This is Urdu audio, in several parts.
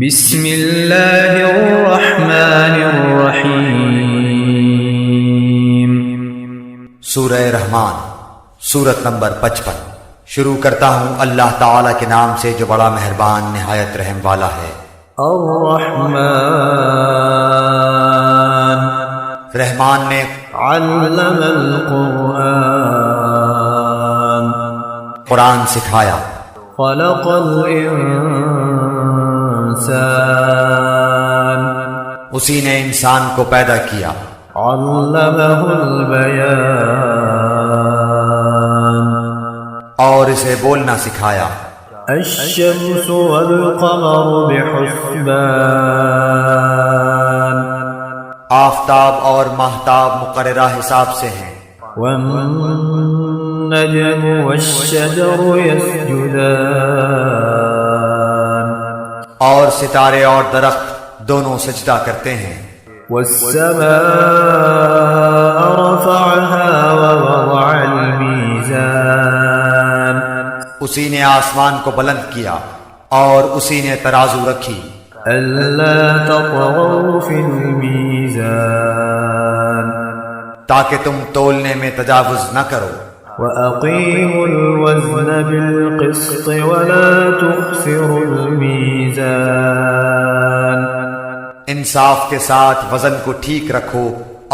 بسم اللہ الرحمن الرحیم۔ سورہ رحمان، سورت نمبر 55۔ شروع کرتا ہوں اللہ تعالی کے نام سے جو بڑا مہربان نہایت رحم والا ہے۔ الرحمن، رحمان نے علم القرآن، قرآن سکھایا۔ خلق الانسان، اسی نے انسان کو پیدا کیا۔ علمہ البیان، اور اسے بولنا سکھایا۔ الشمس والقمر بحسبان، آفتاب اور ماہتاب مقررہ حساب سے ہیں۔ والنجم والشجر يسجدان، اور ستارے اور درخت دونوں سجدہ کرتے ہیں۔ والسماء رفعها ووضع الميزان، اسی نے آسمان کو بلند کیا اور اسی نے ترازو رکھی۔ ألا تطغوا في الميزان، تاکہ تم تولنے میں تجاوز نہ کرو۔ وأقيموا الوزن بالقسط ولا تخسروا الميزان، انصاف کے ساتھ وزن کو ٹھیک رکھو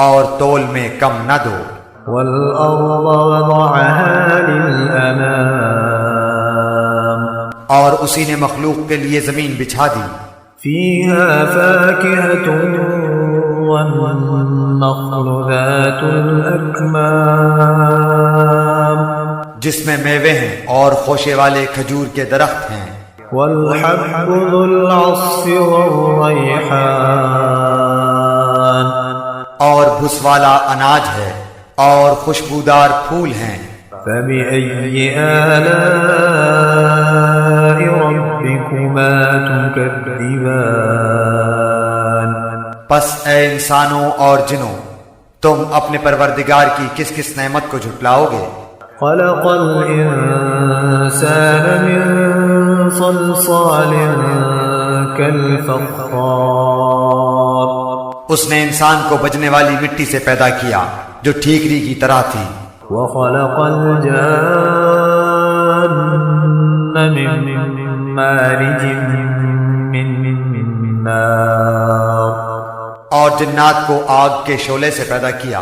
اور تول میں کم نہ دو۔ والأرض وضعها للأنام، اور اسی نے مخلوق کے لیے زمین بچھا دی۔ فيها فاكهة والنخل ذات الأكمام، جس میں میوے ہیں اور خوشے والے کھجور کے درخت ہیں۔ والحب ذو العصف والريحان، اور بھس والا اناج ہے اور خوشبودار پھول ہیں۔ فبأي آلاء ربكما تكذبان، پس اے انسانوں اور جنوں، تم اپنے پروردگار کی کس کس نعمت کو جھٹلاؤ گے؟ خلق الإنسان من صلصال كالفخار، اس نے انسان کو بجنے والی مٹی سے پیدا کیا جو ٹھیکری کی طرح تھی۔ وخلق الجان من مارج من نار، اور جنات کو آگ کے شعلے سے پیدا کیا۔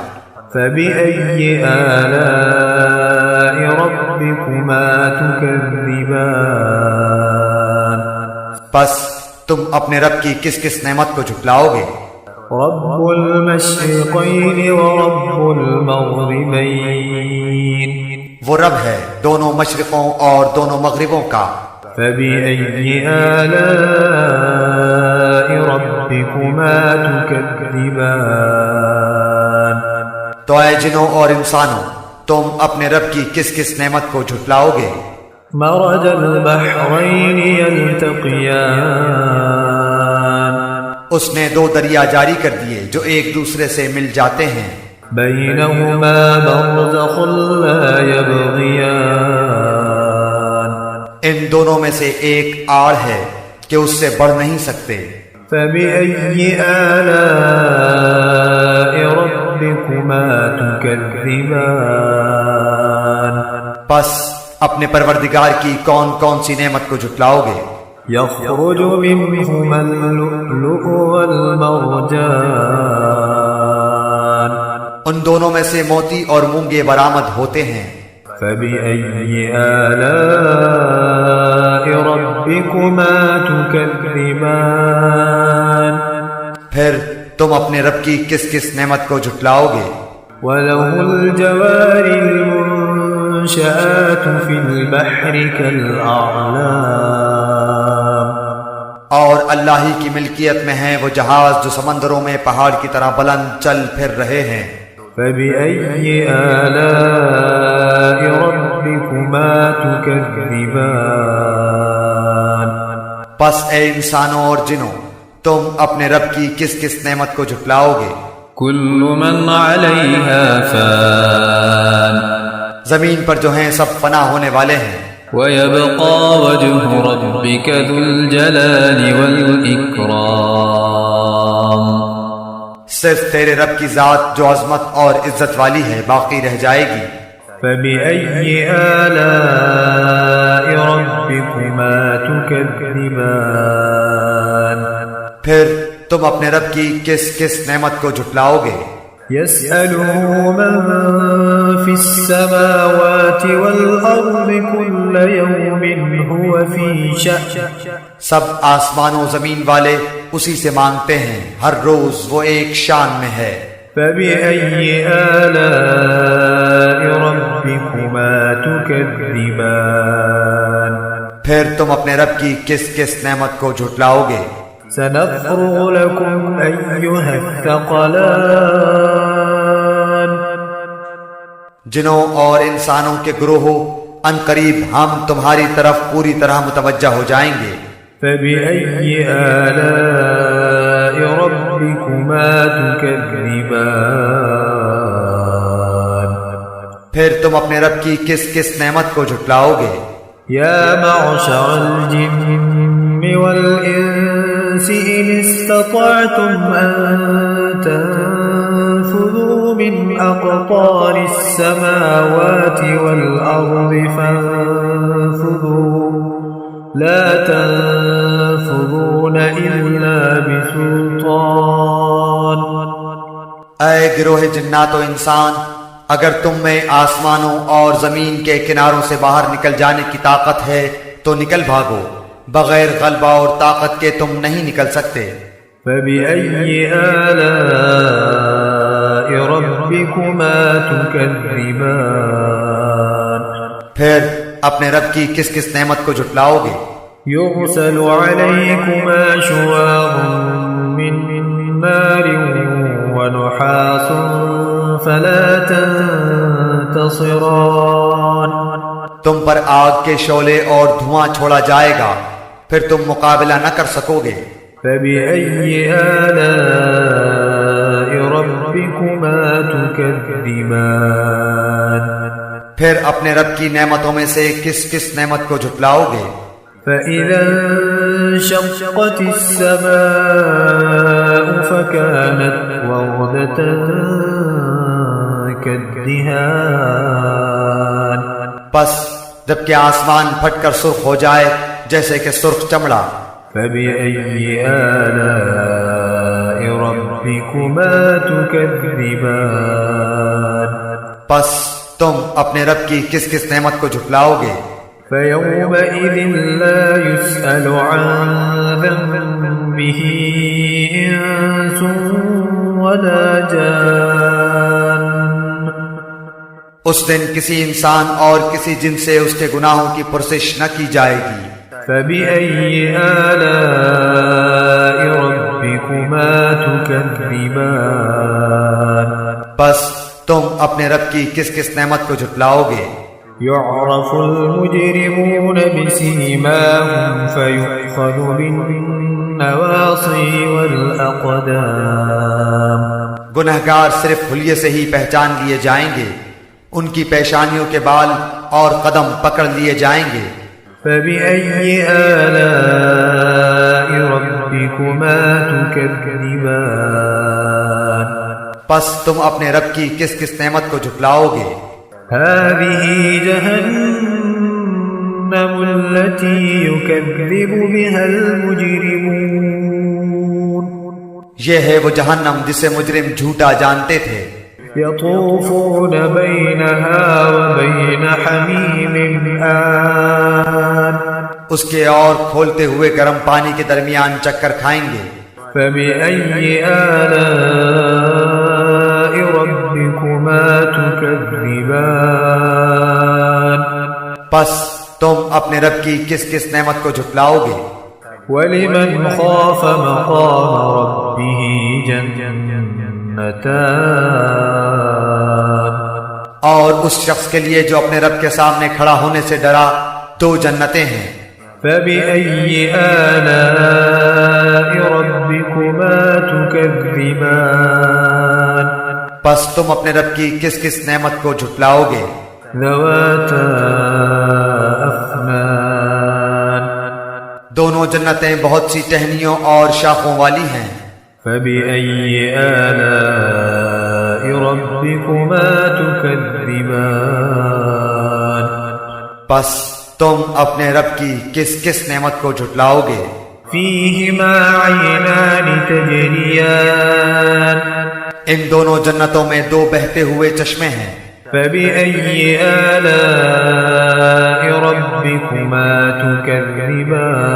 فبأي آلاء ربكما تكذبان، پس تم اپنے رب کی کس کس نعمت کو جھٹلاؤ گے؟ رب المشرقين ورب المغربين، وہ رب ہے دونوں مشرقوں اور دونوں مغربوں کا۔ فبأي آلاء ربكما تكذبان، تو اے جنوں اور انسانوں، تم اپنے رب کی کس کس نعمت کو جھٹلاؤ گے؟ مرج البحرين يلتقيان، اس نے دو دریا جاری کر دیے جو ایک دوسرے سے مل جاتے ہیں۔ بينهما برزخ لا يبغيان، ان دونوں میں سے ایک آڑ ہے کہ اس سے بڑھ نہیں سکتے۔ فبأي آلاء ربكما تكذبان، پس اپنے پروردگار کی کون کون سی نعمت کو جھٹلاؤ گے؟ يخرج منهما اللؤلؤ والمرجان، ان دونوں میں سے موتی اور مونگے برآمد ہوتے ہیں۔ فبأي آلاء ربكما تكذبان، پھر تم اپنے رب کی کس کس نعمت کو جھٹلاؤ گے؟ وله الجوار المنشآت في البحر كالأعلام، اور اللہ ہی کی ملکیت میں ہیں وہ جہاز جو سمندروں میں پہاڑ کی طرح بلند چل پھر رہے ہیں۔ فبأي آلاء ربكما تكذبان، پس اے انسانوں اور جنوں، تم اپنے رب کی کس کس نعمت کو جھٹلاؤ گے؟ كل من عليها فان، زمین پر جو ہیں سب فنا ہونے والے ہیں۔ ويبقى وجه ربك ذو الجلال والإكرام. صرف تیرے رب کی ذات جو عظمت اور عزت والی ہے باقی رہ جائے گی. فبأي آلاء ربكما تكذبان. پھر تم اپنے رب کی کس کس نعمت کو جھٹلاؤ گے؟ يسأله من في السماوات والأرض كل يوم هو في شأن. سب آسمان و زمین والے اسی سے مانگتے ہیں، ہر روز وہ ایک شان میں ہے. فبأي آلاء ربكما تكذبان. پھر تم اپنے رب کی کس کس نعمت کو جھٹلاؤ گے؟ سنفرغ لكم أيها الثقلان. جنوں اور انسانوں کے گروہوں ان قریب ہم تمہاری طرف پوری طرح متوجہ ہو جائیں گے. فبأي آلاء ربكما تكذبان. پھر تم اپنے رب کی کس کس نعمت کو جھٹلاؤ گے؟ يا معشر الجن والإنس إن استطعتم أن تنفذوا من أقطار السماوات والأرض فانفذوا لا تنفذون إلا بسلطان. اے گروہ جنات و انسان، اگر تم میں آسمانوں اور زمین کے کناروں سے باہر نکل جانے کی طاقت ہے تو نکل بھاگو، بغیر غلبہ اور طاقت کے تم نہیں نکل سکتے. فبأي آلاء ربكما تكذبان. پھر اپنے رب کی کس کس نعمت کو جھٹلاؤ گے؟ يرسل عليكما شواظ من نار ونحاس فلا تنتصران. تم پر آگ کے شعلے اور دھواں چھوڑا جائے گا، پھر تم مقابلہ نہ کر سکو گے. فبأي آلاء ربكما تكذبان. پھر اپنے رب کی نعمتوں میں سے کس کس نعمت کو جھٹلاؤ گے؟ فإذا انشقت السماء فكانت وردة كالدهان. پس جب کہ آسمان پھٹ کر سرخ ہو جائے جیسے کہ سرخ چمڑا. فبأي آلاء ربكما تكذبان. پس تم اپنے رب کی کس کس نعمت کو جھٹلاؤ گے؟ فيومئذ لا يسأل عن ذنبه إنس ولا جان. اس دن کسی انسان اور کسی جن سے اس کے گناہوں کی پرسش نہ کی جائے گی. فبأي آلاء ربكما تكذبان. بس تم اپنے رب کی کس کس نعمت کو جھٹلاؤ گے؟ يعرف المجرمون بسيماهم فيؤخذ بالنواصي والأقدام. گنہگار صرف حلیے سے ہی پہچان لیے جائیں گے، ان کی پیشانیوں کے بال اور قدم پکڑ لیے جائیں گے. فبأي آلاء ربكما تكذبان. پس تم اپنے رب کی کس کس نعمت کو جھٹلاؤ گے؟ هذه جهنم التي يكذب بها المجرمون. یہ ہے وہ جہنم جسے مجرم جھوٹا جانتے تھے. يطوفون بينها وبين حميم آن. اس کے اور کھولتے ہوئے گرم پانی کے درمیان چکر کھائیں گے. فبأي آلاء ربكما تكذبان. پس تم اپنے رب کی کس کس نعمت کو جھٹلاؤ گے؟ ولمن خاف مقام ربه جنتان. اور اس شخص کے لیے جو اپنے رب کے سامنے کھڑا ہونے سے ڈرا 2 جنتیں ہیں. فبأي آلاء ربكما تكذبان. پس تم اپنے رب کی کس کس نعمت کو جھٹلاؤ گے؟ ذواتا دونوں جنتیں بہت سی ٹہنیوں اور شاخوں والی ہیں۔ فبأي آلاء ربكما تكذبان پس تم اپنے رب کی کس کس نعمت کو جھٹلاؤ گے؟ فيهما عينان تجريان ان دونوں جنتوں میں دو بہتے ہوئے چشمے ہیں۔ فبأي آلاء ربكما تكذبان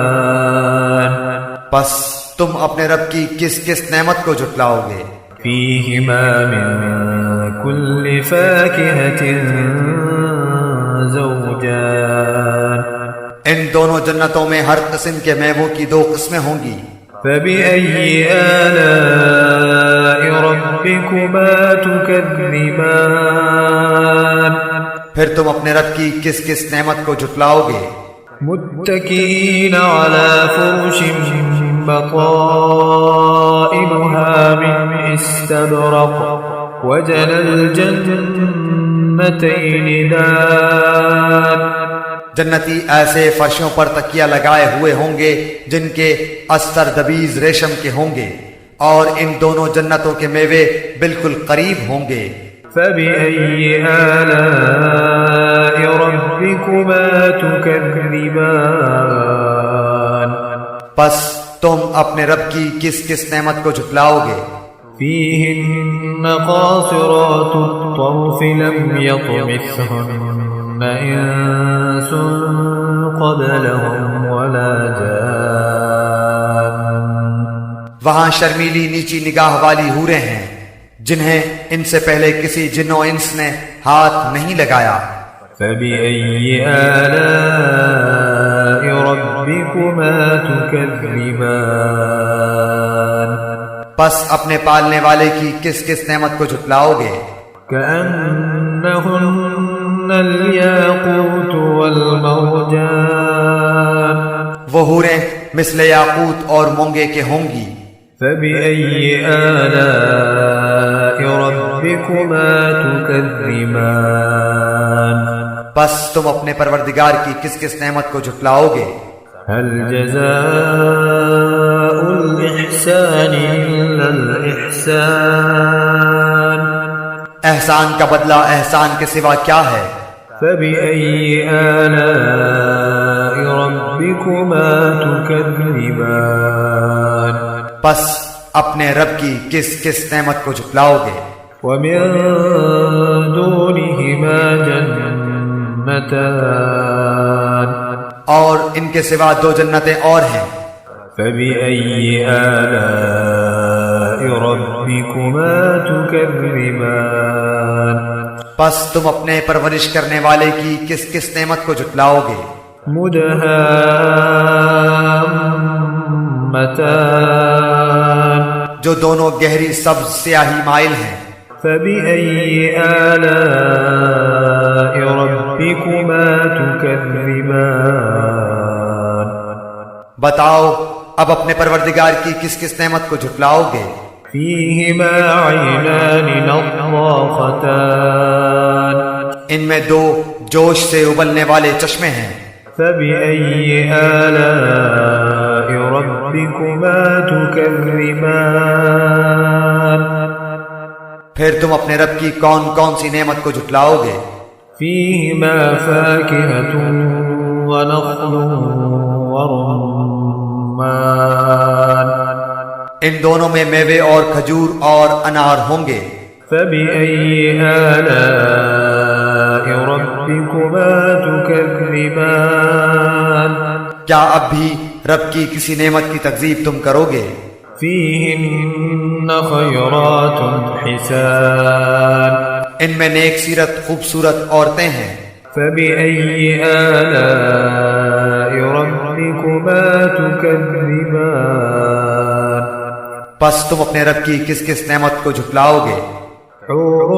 پس تم اپنے رب کی کس کس نعمت کو جھٹلاؤ گے؟ فيهما من كل فاكهة زوجان ان دونوں جنتوں میں ہر قسم کے میووں کی دو قسمیں ہوں گی۔ فبأي آلاء ربكما تكذبان پھر تم اپنے رب کی کس کس نعمت کو جھٹلاؤ گے؟ متكئين على فرش بطائنها من استبرق وجنى الجنتين دان جنتی ایسے فرشوں پر تکیہ لگائے ہوئے ہوں گے جن کے استر دبیز ریشم کے ہوں گے، اور ان دونوں جنتوں کے میوے بالکل قریب ہوں گے۔ فبأي آلاء ربكما تكذبان پس تم اپنے رب کی کس کس نعمت کو جھٹلاؤ گے؟ فيهن قاصرات الطرف لم يطمثهن إنس قبلهم ولا جان وہاں شرمیلی نیچی نگاہ والی حوریں ہیں جنہیں ان سے پہلے کسی جن و انس نے ہاتھ نہیں لگایا۔ فبأي آلاء ربكما تكذبان پس اپنے پالنے والے کی کس کس نعمت کو جھٹلاؤ گے؟ كأنهن الياقوت والمرجان وہ حوریں مثل یاقوت اور مونگے کے ہوں گی۔ فبأي آلاء ربكما تكذبان بس تم اپنے پروردگار کی کس کس نعمت کو جھٹلاؤ گے؟ هل جزاء الإحسان إلا الإحسان احسان کا بدلہ احسان کے سوا کیا ہے؟ فبأي آلاء ربكما تكذبان بس اپنے رب کی کس کس نعمت کو جھٹلاؤ گے؟ ومن دونهما جنتان اور ان کے سوا دو جنتیں اور ہیں۔ فبأي آلاء ربكما تكذبان بس تم اپنے پرورش کرنے والے کی کس کس نعمت کو جھٹلاؤ گے؟ مدهامتان جو دونوں گہری سبز سیاہی مائل ہیں۔ فبأي آلاء ربكما تكذبان بتاؤ اب اپنے پروردگار کی کس کس نعمت کو جھٹلاؤ گے؟ فيهما عينان نضاختان ان میں دو جوش سے ابلنے والے چشمے ہیں۔ فبأي آلاء ربكما تكذبان پھر تم اپنے رب کی کون کون سی نعمت کو جھٹلاؤ گے؟ فيهما فاكهة ونخل ورمان ان دونوں میں میوے اور کھجور اور انار ہوں گے۔ فبأي آلاء ربكما تكذبان کیا اب بھی رب کی کسی نعمت کی تکذیب تم کرو گے؟ فيهن خيرات حسان ان میں نیک سیرت خوبصورت عورتیں ہیں۔ فبأي آلاء ربكما تكذبان پس تم اپنے رب کی کس کس نعمت کو جھٹلاؤ گے؟ حور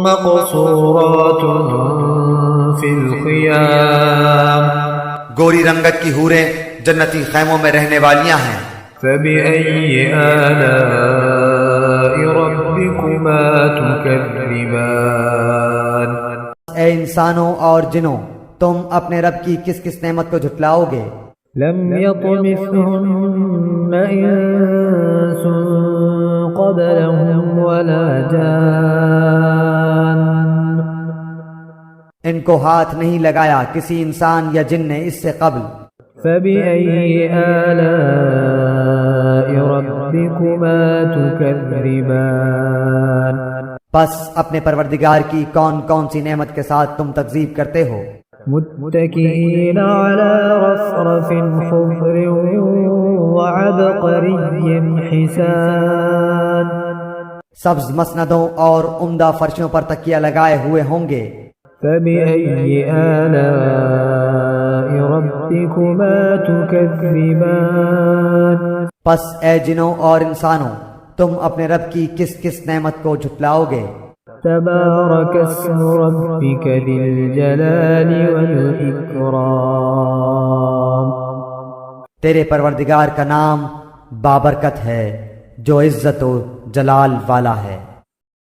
مقصورات في الخيام گوری رنگت کی حوریں جنتی خیموں میں رہنے والیاں ہیں۔ فبأي آلاء ربكما تكذبان اے انسانوں اور جنوں، تم اپنے رب کی کس کس نعمت کو جھٹلاؤ گے؟ لم يطمثهن إنس قبلهم ولا جان ان کو ہاتھ نہیں لگایا کسی انسان یا جن نے اس سے قبل. فبأي آلاء ربكما تكذبان بس اپنے پروردگار کی کون کون سی نعمت کے ساتھ تم تکذیب کرتے ہو. متكئين على رفرف خضر وعبقري حسان سبز مسندوں اور عمدہ فرشوں پر تکیہ لگائے ہوئے ہوں گے. فبأي آلاء ربكما تكذبان پس اے جنوں اور انسانوں تم اپنے رب کی کس کس نعمت کو جھٹلاؤ گے. تبارك اسم ربك ذي الجلال والإكرام تیرے پروردگار کا نام بابرکت ہے جو عزت و جلال والا ہے.